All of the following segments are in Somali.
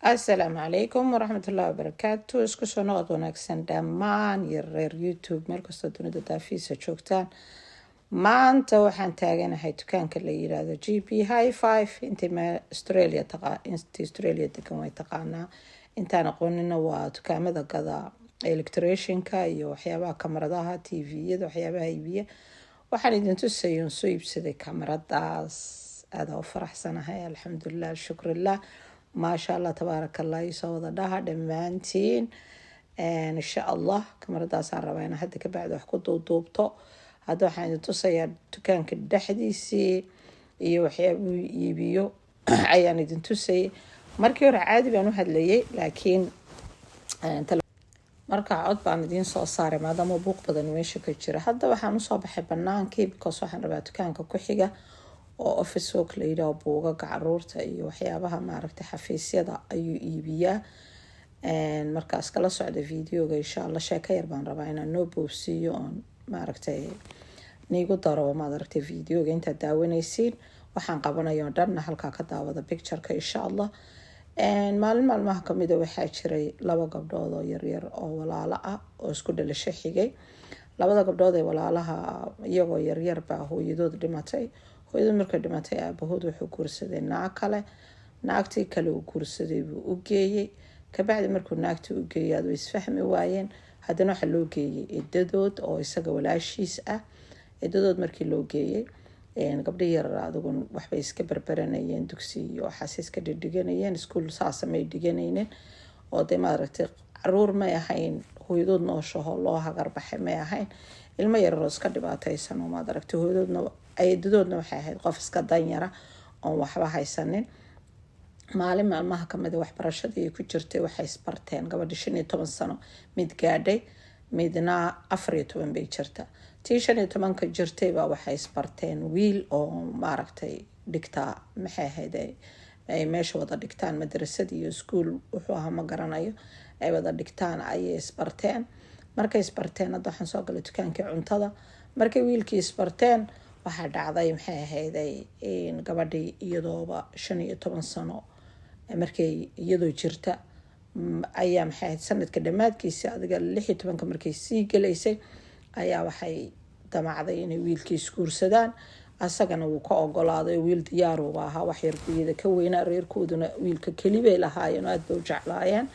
السلام عليكم ورحمة الله وبركاته. isku soo noqod wanaagsan dhammaan iyo reer youtube meel kastoo dunida daafiisa joogtaan. maanta waxaan taaganahay dukaanka la yiraahdo gp high five. intii australia degan way taqaanaa, intaan aqoonina waa dukaamada gada electricianka iyo waxyaabaha kamaradaha, tviyada, waxyaabaha iibiya. waxaan idin tusayay soo iibsaday kamaradaas, aada u faraxsanahay, alxamdulilah, shukrillah, maasha allah, tabaaraka allah, isoo wada dhaha dhammaantiin. insha allah kamaradaasaan rabaa inaan hadda ka bacdi wax ku duuduubto. hadda waxaan idin tusayaa dukaanka dhexdiisii iyo waxyaabuu iibiyo ayaan idin tusayay. markii hore caadi baan u hadlayay, laakiin markaa cod baan idiin soo saaray maadaama buuq badan meesha ka jira. hadda waxaan usoo baxay banaankii because waxaan rabaa dukaanka ku xiga oo office work la yidhaho, buugaga caruurta iyo waxyaabaha maaragtay xafiisyada ayuu iibiyaa. markaas kala socda videoga insha allah. sheeko yar baan rabaa inaan noo boobsiiyo oon maaragtay niigu daro maaragtay videoga intaad daawanaysiin. waxaan qabanayo dhanna halkaa ka daawada pictureka insha allah. maalin maalmaha kamida waxaa jiray 2 gabdhood oo yaryar oo walaalo ah oo isku dhalasho xigay. 2 gabdhood ee walaalaha iyagoo yaryar baa hooyadood dhimatay. hooyadooda markay dhimatay aabahood wuxuu guursaday naag kale. naagtii kale uu guursaday buu u geeyey. kabacdi markuu naagtii u geeyay aad way isfahmi waayeen. haddana waxaa loo geeyey edadood oo isaga walaashiis ah. edadood markii loo geeyey gabdho yarar adigu waxbay iska barbaranayeen, dugsi iyo waxaas iska dhigdhiganayeen, iskuul saasa may dhiganaynin oo dee maaragtay caruur may ahayn, hooyadood nooshaho loo hagarbaxay may ahayn, ilmo yararoo iska dhibaataysan oo maaragtay hooyadoodna edadoodna waxay ahayd qof iska danyara oon waxba haysanin. maalin maalmaha kamida waxbarashadii ay ku jirtay waxay isbarteen. gabadhi 15 sano mid gaadhay, midna 14 bay jirta. tii 15ka jirtay baa waxay isbarteen wiil oo maaragtay dhigtaa, maxay ahayd ay meesha wada dhigtaan madrasad iyo iskuul wuxuu ahaa ma garanayo, ay wada dhigtaan ayay isbarteen. markay isbarteen hadda waxaan soo galay dukaankii cuntada. markay wiilkii isbarteen waxaa dhacday maxay ahayd gabadhii iyadooba 15 sano markay iyadoo jirta ayaa maxay ahayd sanadka dhammaadkiisa adiga 16 markay sii galaysay ayaa waxay damacday inay wiilkii isguursadaan. asagana wuu ka ogolaaday, wiil diyaaruba ahaa, wax yar biyada ka weynaa, reerkooduna wiilka kelibay lahaayeen oo aad bay u jeclaayeen.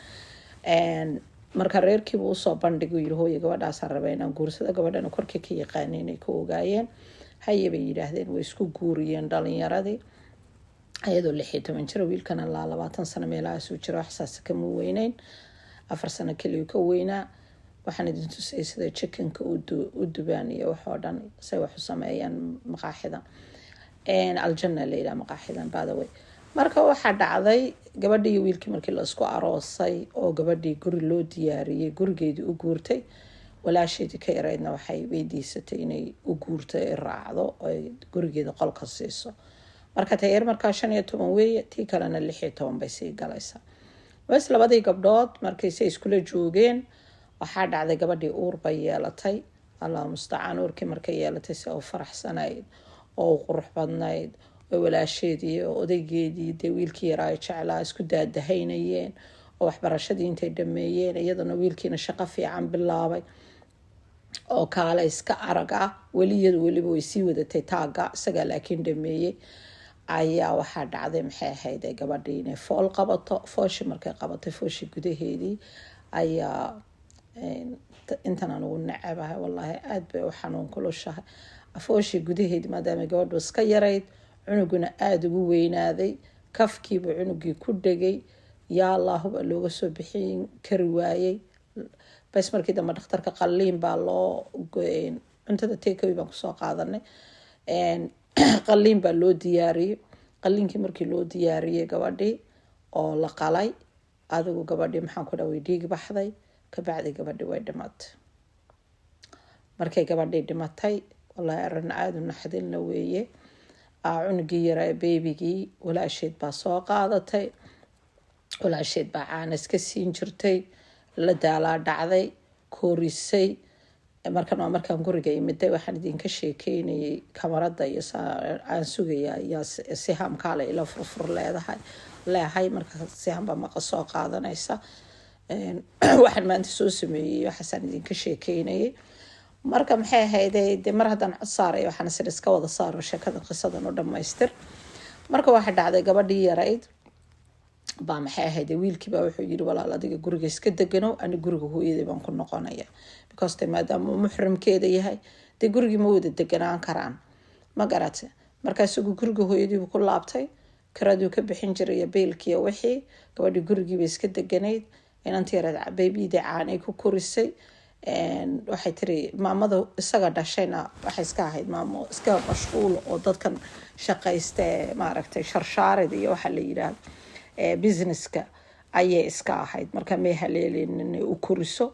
marka reerkiibu usoo bandhigay yidhi hooyo gabadhaasaan raba inaan guursado. gabadhana korkii ka yaqaanay inay ka ogaayeen. haye bay yidhaahdeen, way isku guuriyeen dhalinyaradii ayadoo 16 jira, wiilkana 20 sano meelahaasuu jira, waxsaas kama weyneyn, 4 sano keliya ka weynaa. waxaan idin tusay sida chickenka u dubaan iyo waxoo dhan say wax u sameeyaan maqaaxida aljanna la yidhaha maqaaxidan by the way. marka waxaa dhacday gabadhii iyo wiilkii markii la isku aroosay oo gabadhii guri loo diyaariyey, gurigeedii u guurtay. walaasheedii ka yaraydna waxay weydiisatay inay u guurto ay raacdo ay gurigeeda qolka siiso. marka tayar markaa 15 weeye, tii kalena 16 bay sii galaysaa. bas labadii gabdhood markaysay iskula joogeen waxaa dhacday gabadhii uur bay yeelatay. allah mustacaan, uurkii markay yeelatay si u faraxsanayd oo u qurux badnayd oo walaasheedii oo odaygeedii dee wiilkii yaraa ay jeclaa isku daadahaynayeen oo waxbarashadii intay dhameeyeen iyadana wiilkiina shaqo fiican bilaabay oo kaale iska arag ah. weliba way sii wadatay taaga, isagaa laakiin dhameeyey. ayaa waxaa dhacday maxay ahayd gabadhii inay fool qabato. fooshi markay qabatay, fooshi gudaheedii ayaa intan aan ugu nacabahay wallaahi aad bay u xanuun kulushahay. fooshi gudaheedii maadaama gabadhu iska yarayd, cunuguna aada ugu weynaaday, kafkiiba cunugii ku dhegay, yaa allaahuba looga soo bixin kari waayey. bas markii dambe dhakhtarka qalliin baa loo cuntada takeaway baan kusoo qaadanay. qalliin baa loo diyaariyey. qalliinkii markii loo diyaariyey gabadhii oo la qalay, adigu gabadhii maxaan ku dhaha way dhiig baxday. kabacdi gabadhii way dhimatay. markay gabadhii dhimatay wallaahi arrin aada u naxdinla weeye. cunugii yaraa beebigii walaasheed baa soo qaadatay. walaasheed baa caanas ka siin jirtay, la daalaa dhacday, koorisay. markaan guriga imiday waxaan idinka sheekeynayay kamarada iyo aan sugaya ayaa si hamkaale ila furfur leedahay leehay marka si hanba maqa soo qaadanaysa waxaan maanta soo sameeyey waxaan idinka sheekeynayay marka maxay ahayd de mar haddaan cod saaray waxaan is iska wada saaro sheekada qisadan oo dhamaystir marka waxa dhacday gabadhii yarayd baa maxay ahayd wiilkii baa wuxuu yiri walaal adiga guriga iska degano ani guriga hooyaday baan ku noqonaya because maadaama uu muxrimkeeda yahay de gurigii ma wada deganaan karaan ma garatay markaas uu guriga hooyadii ku laabtay karaduu ka bixin jiray beelkii wixii gabadhii gurigii bay iska deganayd inantii yarayd babyda caanay ku korisay waxay tiri maamada isaga dhashayna waxay iska ahayd maamo iska mashquul oo dadkan shaqaysta maaragtay sharshaarada iyo waxa la yiraahdo businesska ayay iska ahayd marka may haleelin u koriso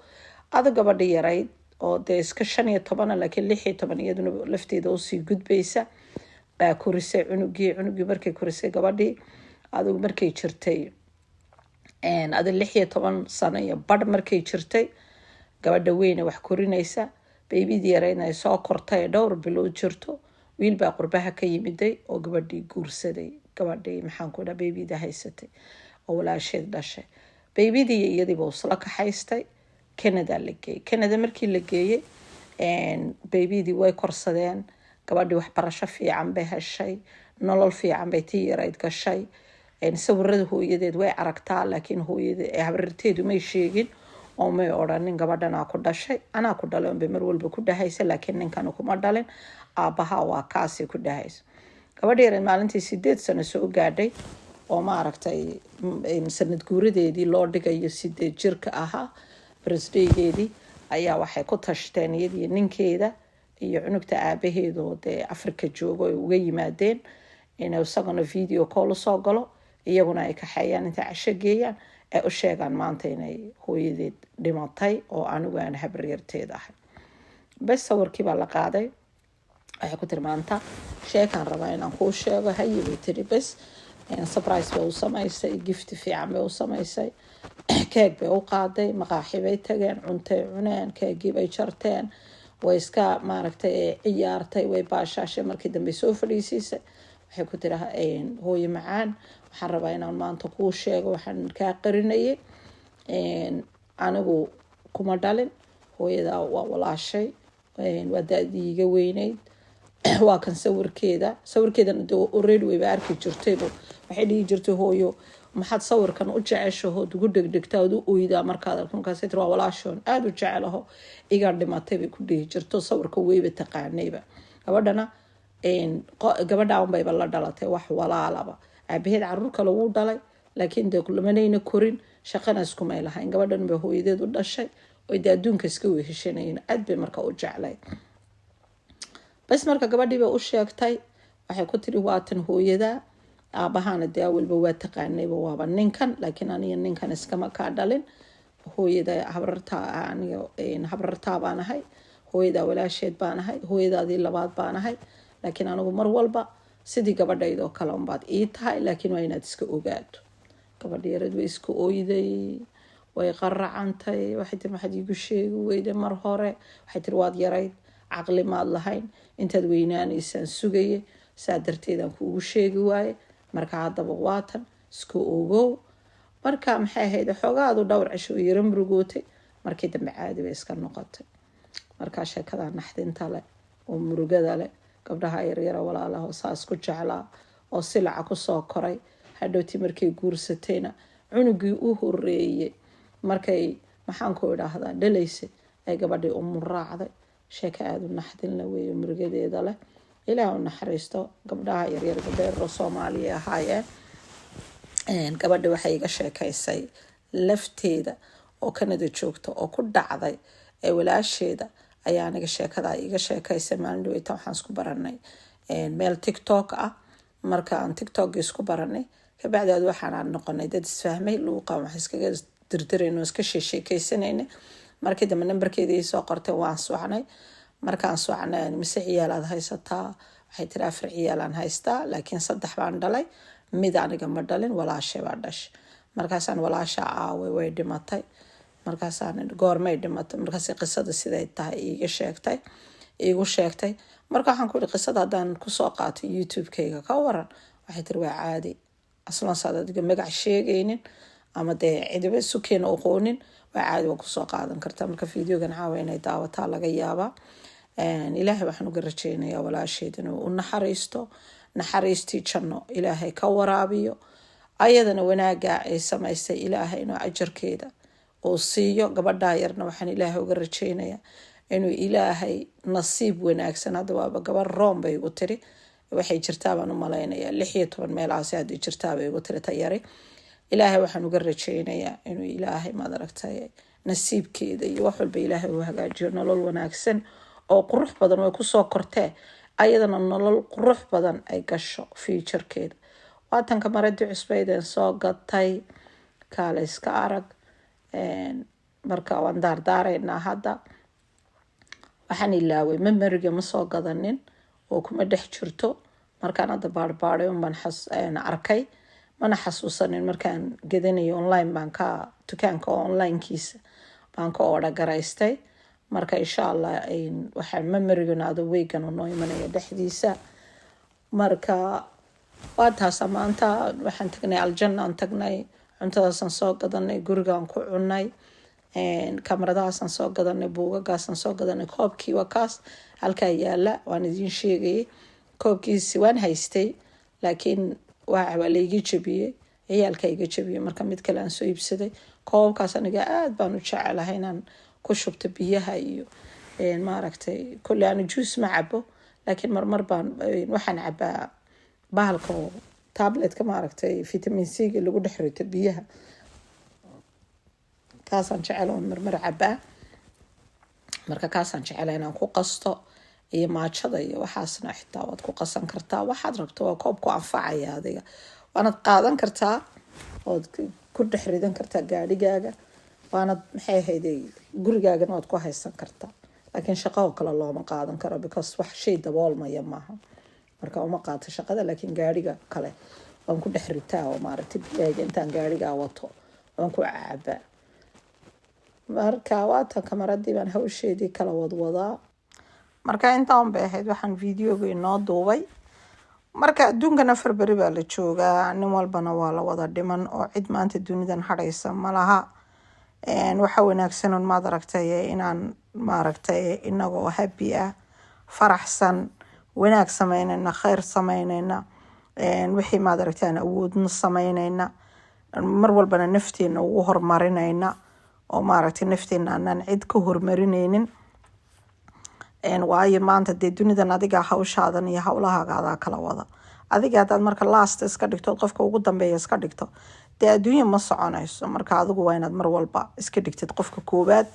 ada gabadha yarayd oo de iska 15 laakiin 16 iyaduna lafteeda oo sii gudbaysa baa korisay cunugii markay korisay gabadhii adigu markay jirtay ada 16 sano iyo badh markay jirtay gabadha weyne wax korinaysa baybidii yarayna ay soo kortay dhowr bilood jirto wiil baa qurbaha ka yimiday oo gabadhii guursaday gabadhii maxaan ku dhahay baybida haysatay oo walaasheed dhashay baybidii iyadiiba usla ka haystay Canada la geeyay Canada markii la geeyay baybidii way korsadeen gabadhii waxbarasho fiican bay heshay nolol fiican bay tii yarayd gashay sawirada hooyadeed way aragtaa laakiin hooyadeed habarteedu may sheegin oo may oranin gabadhan ku dhashay anaa ku dhalan bay mar walba ku dhahaysa laakiin ninkan kuma dhalin aabaha waa kaasi ku dhahaysa gabadhii yarayd maalintii 8 sano soo gaadhay oo ma aragtay sanad guuradeedii loo dhigayo 8 jirka ahaa birthday-geedii ayaa waxay ku tashteen iyadii ninkeeda iyo cunugta aabaheedu de Afrika joogo ay uga yimaadeen inay isaguna video call soo galo iyaguna ay ka xayaan inta casho geeyaan ay u sheegaan maanta inay hooyadeed dhimatay oo anigu aan habaryarteed ahay bas sawirkii baa la qaaday waxay ku tilmaanta sheekan rabaa inaan kuu sheego hayay tiri bas surprise bay u samaysay gift fiican bay u samaysay keeg bay u qaaday maqaaxi bay tageen cuntay cuneen keegii bay jarteen way iska maaragtay ciyaartay way baashaashay markii dambe soo fadhiisay waxay ku tiri hooyo macaan waxaan rabaa inaan maanta kuu sheego waxaan ka qarinayay anigu kuma dhalin hooyada waa walaashay waa daadiiga weynayd waa kan sawirkeedan already way arki jirtay waxay dhigi jirtay hooyo maxaad sawirkan u jeceshahay ugu dhegdhegtaa u ooydaa markaad arkaas waa walaashoon aad u jecelaho iga dhimatay bay ku dhihi jirto sawirka weyba taqaanayba gabadhaan bayba la dhalatay wax walaalaba aabaheed caruur kale wuu dhalay laakiin de lamanayna korin shaqana iskumay lahayn gabadhan bay hooyadeed u dhashay oo de adduunka iska weheshanayeen aad bay marka u jeclay bas marka gabadhii bay u sheegtay waxay ku tiri waatan hooyada aabahana de awalba waa taqaanayba waaba ninkan laakiin aniga ninkan iskama ka dhalin hooyada habrartaa baan ahay hooyada walaasheed baan ahay hooyadaadii labaad baan ahay laakiin anigu mar walba sidii gabadhaydoo kale unbaad ii tahay laakiin waa inaad iska ogaato gabadhii yareed way iska ooyday way qaracantay waxay tiri maxaad iigu sheegi weyday mar hore waxay tiri waad yarayd caqli maad lahayn intaad weynaanaysaan sugayay saa darteedaan kuugu sheegi waaye marka haddaba waatan iska ogow marka maxay ahayd xoogaadu dhowr cisho yara murugootay markii dambe caadi bay iska noqotay markaa sheekada naxdinta leh oo murugada leh gabdhaha yaryara walaalaha oo saas ku jeclaa oo silaca ku soo koray hadhowtii markay guursatayna cunugii u horeeyay markay maxaan ku idhaahdaa dhalaysay ay gabadhii umu raacday sheeko aada u naxdin la weeye murugadeeda leh ilaah u naxariisto gabdhaha yaryar gabdheero Soomaaliya ahaayeen gabadha waxay iga sheekaysay lafteeda oo Canada joogto oo ku dhacday ee walaasheeda ayaa aniga sheekada iga sheekaysay maalin dhaweyta waxaan isku baranay meel TikTok ah marka aan TikTok isku baranay kabacdi waxaan noqonay dad isfahmay luuqa wax iskaga dirdirayno iska sheekaysanayna markii dambe nambarkeedii soo qortay waan socnay markaan socnay mise ciyaalaad haysataa waxay tiri 4 ciyaalaan haystaa laakiin 3 baan dhalay mid aniga ma dhalin walaashay baa dhashay markaasaan walaasha aaway way dhimatay markaasaan goormay dhimatay markaas qisada siday tahay iigu sheegtay marka waxaan ku qisada hadaan ku soo qaatay YouTube-kayga ka waran waxay tiri waa caadi aslan saad adiga magac sheegaynin ama dee cidiba sukeena aqoonin waa caadi waa kusoo qaadan kartaa. marka videogan caawa inay daawataa laga yaabaa. ilaahay waxaan uga rajeynayaa walaasheed inuu u naxariistii janno ilaahay ka waraabiyo, ayadana wanaaga ay samaysay ilaahay inuu ajarkeeda uu siiyo. gabadhaa yarna waxaan ilaahay uga rajeynayaa inuu ilaahay nasiib wanaagsan, hadda waaba gabar room bay igu tiri, waxay jirtaa baan u malaynayaa 16 meelahaasi hadday jirtaa bay igu tiri tayari. ilaahay waxaan uga rajeynayaa inuu ilaahay maad aragtay nasiibkeeda iyo wax walba ilaahay uu hagaajiyo, nolol wanaagsan oo qurux badan way kusoo kortee, ayadana nolol qurux badan ay gasho futurekeeda. waatanka maradii cusbaydeen soo gatay kaale iska arag. marka waan daardaaraynaa hadda. waxaan ilaaway memoriga ma soo gadanin oo kuma dhex jirto, markaan hadda baarbaaday unbaan arkay, mana xasuusanin markaan gadanayo online baan ka dukaanka onlinekiisa baan ka oodha garaystay. marka insha allah waxaan memorigana ada weygan noo imanaya dhexdiisa. marka waa taasa maanta waxaan tagnay aljannaan tagnay, cuntadaasaan soo gadanay, gurigaan ku cunay, kamaradahaasaan soo gadanay, buugagaasaan soo gadanay, koobkii waa kaas halkaa yaala waan idiin sheegayay. koobkiisi waan haystay laakiin waa layga jabiyey, ciyaalka iga jabiyey, marka mid kale aan soo iibsaday. koobkaas aniga aad baan u jecelahay inaan ku shubto biyaha iyo maaragtay kulli aan juice ma cabo, laakiin marmar baan waxaan cabaa bahalka tabletka maaragtay vitamin C ga lagu dhex rito biyaha, kaasaan jecelahay marmar cabaa. marka kaasaan jecelahay inaan ku qasto, iyo maajada iyo waxaasna xitaa waad ku qasan kartaa, waxaad rabto waa koob ku anfacaya adiga, waanad qaadan kartaa ood ku dhex ridan kartaa gaadhigaaga, waanad maxay ahayd gurigaagana waad ku haysan kartaa. laakiin shaqo kale looma qaadan karo because wax shay daboolmaya maaha, marka uma qaato shaqada. laakiin gaadhiga kale waan ku dhex ritaa oo maaragtay biyayga intaan gaadhigaa wato waan ku cabaa. marka waatan kamaradii baan hawsheedii kala wadwadaa. marka intaan bay ahayd waxaan videoga inoo duubay. marka adduunkan 4 beri baa la joogaa, nin walbana waa la wada dhiman oo cid maanta dunidan hadhaysa ma laha. waxa wanaagsan un maad aragtay inaan maaragtay inagoo happy ah, faraxsan, wanaag samaynayna, khayr samaynayna, wixii maad aragtay aan awoodna samaynayna, mar walbana nafteena ugu horumarinayna oo maaragtay nafteena aanan cid ka horumarinaynin. waayo maanta dee dunidan adiga hawshaadan iyo hawlahaaga kala wada. adiga hadaad marka last iska dhigto, qofka ugu dambeeya iska dhigto, dee adduunya ma soconayso. marka adigu waa inaad mar walba iska dhigtid qofka koowaad,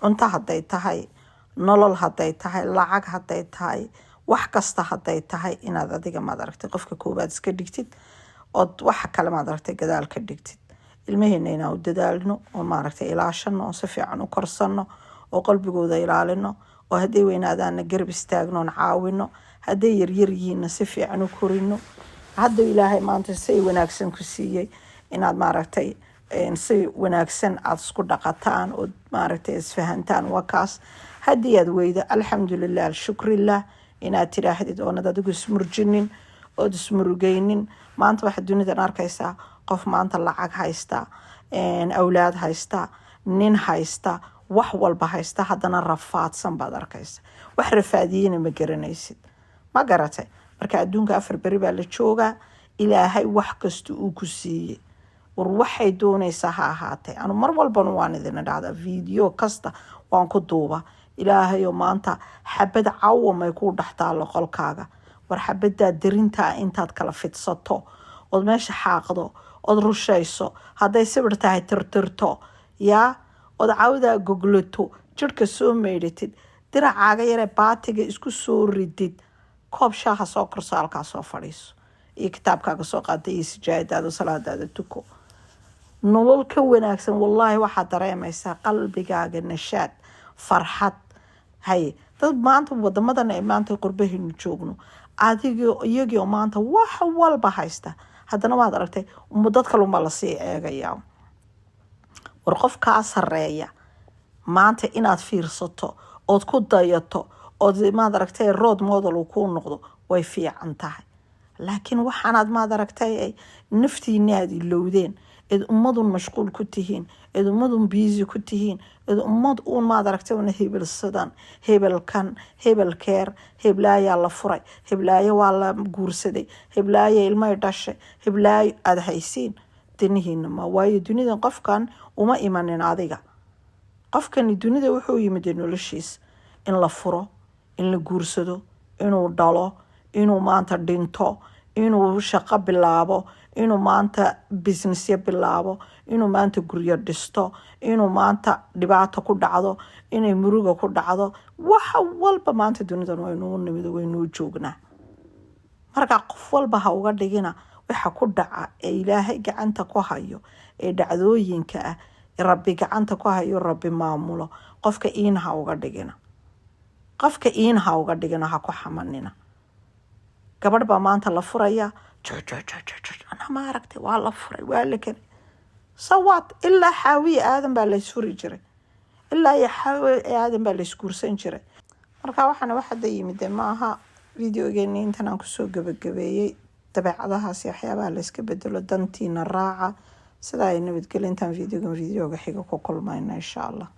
cunto hadday tahay, nolol hadday tahay, lacag hadday tahay, wax kasta hadday tahay, inaad adiga maad aragtay qofka koowaad iska dhigtid ood waxa kale maad aragtay gadaal ka dhigtid. ilmaheena inaan u dadaalno oo maaragtay ilaashano oo si fiican u korsano oo qalbigooda ilaalino, oo hadday weynaadaana garab istaagno oon caawino, hadday yaryar yihiinna si fiican u korino. hadda ilaahay maanta si wanaagsan ku siiyey inaad maaragtay si wanaagsan aad isku dhaqataan oo maaragtay isfahantaan. waa kaas haddii aad weydo alxamdulilah alshukrillah inaad tiraahdid oonad adigu ismurjinin ood ismurugaynin. maanta waxaad dunidan arkaysaa qof maanta lacag haysta, awlaad haysta, nin haysta, wax walba haysta, haddana rafaadsan baad arkaysa. wax rafaadiyena ma garanaysid, ma garatay. marka adduunka 4 beri baa la joogaa, ilaahay wax kasta uu ku siiyey, war waxay doonaysaa ha ahaatee. anu mar walbana waan idin dhahdaa video kasta waan ku duuba, ilaahayo maanta xabad cawamay ku dhex taalo qolkaaga, war xabadaa darintaa intaad kala fidsato ood meesha xaaqdo ood rushayso, hadday sawir tahay tirtirto, yaa ood cawdaa goglato, jirka soo meydhatid, diracaaga yaree baatiga isku soo ridid, koob shaaha soo korso, halkaa soo fadhiiso, iyo kitaabkaaga soo qaada iyo sijaayadaada salaadaada tuko. nolol ka wanaagsan wallaahi waxaad dareemaysaa qalbigaaga nashaad, farxad. hay dad maanta wadamadan ay maanta qurbahaynu joogno, iyagii oo maanta wax walba haysta, haddana waad aragtay dad kalunbaa lasii eegayaa. war qof kaa sareeya maanta inaad fiirsato ood ku dayato ood maad aragtay road model uu kuu noqdo way fiican tahay. laakiin waxaanaad maad aragtay ay naftiina aad ilowdeen id ummadun mashquul ku tihiin id ummadun busy ku tihiin id ummad uun maad aragtay una hebelsadan hebelkan hebelkeer heblaayaa la furay heblaayo waa la guursaday heblaayo ilmay dhashay heblaayo aad haysiin danihiina ma waayo dunidan qofkan uma imanin adiga qofkani dunida wuxuu yimid noloshiis in la furo in la guursado inuu dhalo inuu maanta dhinto inuu shaqo bilaabo inuu maanta businessya bilaabo inuu maanta guryo dhisto inuu maanta dhibaato ku dhacdo inay muruga ku dhacdo waxa walba maanta dunidan waynuu nimid waynuu joognaa marka qof walba ha uga dhigina waxa ku dhaca ee ilaahay gacanta ku hayo ee dhacdooyinka ah rabbi gacanta ku hayo rabbi maamulo qofka iin ha uga dhigina ha ku xamanina gabadh baa maanta la furaya ana ma aragtay waa la furay waa la keenay sawaad ilaa xaawiye aadan baa la isfuri jiray ilaa ya xaawiye aadan baa la isguursan jiray marka waxaan waxda yimid maaha videogeeni intan aan kusoo gabagabeeyay dabeecadahaas waxyaabaha la iska bedelo dantiina raaca sida ay nabadgelyo intaan videoga xiga ku kulmayna insha Allah